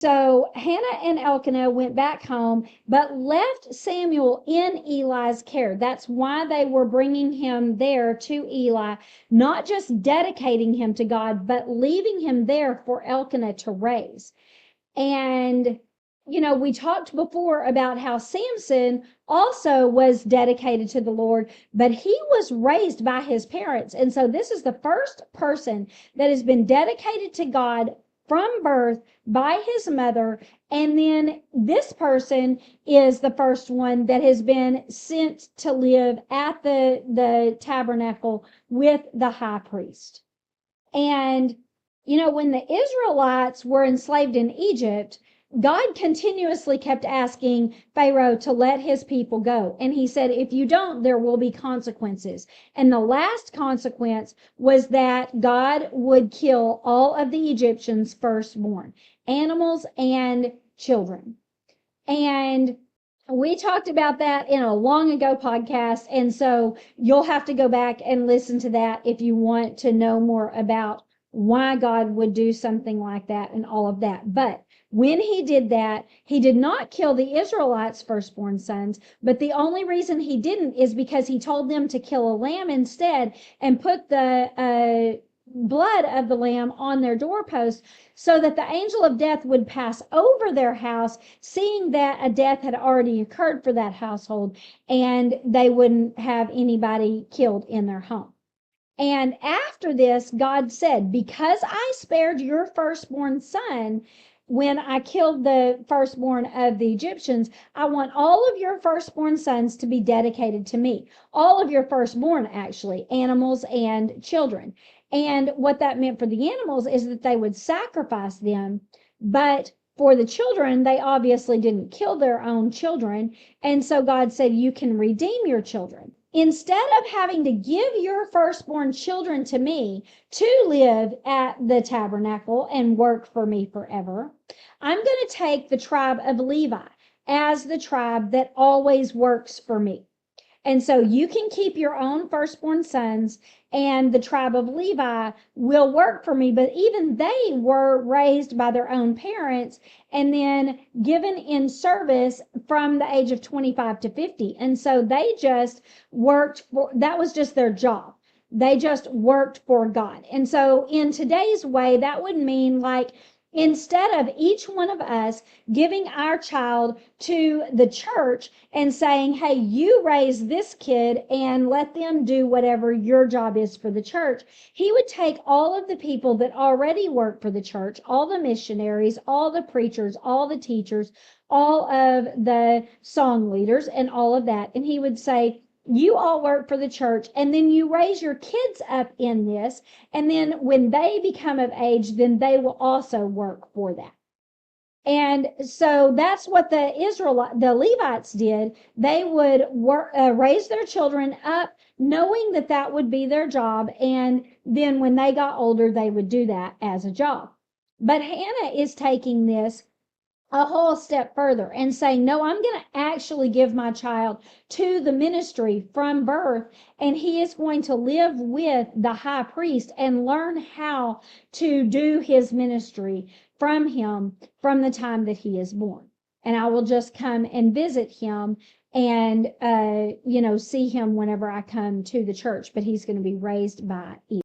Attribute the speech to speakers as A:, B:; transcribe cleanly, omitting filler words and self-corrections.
A: So Hannah and Elkanah went back home, but left Samuel in Eli's care. That's why they were bringing him there to Eli, not just dedicating him to God, but leaving him there for Elkanah to raise. And, we talked before about how Samson also was dedicated to the Lord, but he was raised by his parents. And so this is the first person that has been dedicated to God from birth by his mother. And then this person is the first one that has been sent to live at the tabernacle with the high priest. And, when the Israelites were enslaved in Egypt, God continuously kept asking Pharaoh to let his people go. And he said, if you don't, there will be consequences. And the last consequence was that God would kill all of the Egyptians' firstborn, animals and children. And we talked about that in a long ago podcast. And so you'll have to go back and listen to that if you want to know more about why God would do something like that and all of that. But when he did that, he did not kill the Israelites' firstborn sons, but the only reason he didn't is because he told them to kill a lamb instead and put the blood of the lamb on their doorpost so that the angel of death would pass over their house, seeing that a death had already occurred for that household, and they wouldn't have anybody killed in their home. And after this, God said, because I spared your firstborn son when I killed the firstborn of the Egyptians, I want all of your firstborn sons to be dedicated to me. All of your firstborn, actually, animals and children. And what that meant for the animals is that they would sacrifice them, but for the children, they obviously didn't kill their own children. And so God said, you can redeem your children. Instead of having to give your firstborn children to me to live at the tabernacle and work for me forever, I'm going to take the tribe of Levi as the tribe that always works for me. And so you can keep your own firstborn sons, and the tribe of Levi will work for me. But even they were raised by their own parents and then given in service from the age of 25 to 50. And so they just worked for, that was just their job. They just worked for God. And so in today's way, that would mean like, instead of each one of us giving our child to the church and saying, hey, you raise this kid and let them do whatever your job is for the church, he would take all of the people that already work for the church, all the missionaries, all the preachers, all the teachers, all of the song leaders and all of that. And he would say, you all work for the church, and then you raise your kids up in this, and then when they become of age, then they will also work for that. And so that's what the Levites did. They would raise their children up, knowing that that would be their job, and then when they got older, they would do that as a job. But Hannah is taking this a whole step further and say, no, I'm going to actually give my child to the ministry from birth, and he is going to live with the high priest and learn how to do his ministry from him from the time that he is born. And I will just come and visit him and, see him whenever I come to the church, but he's going to be raised by Eli.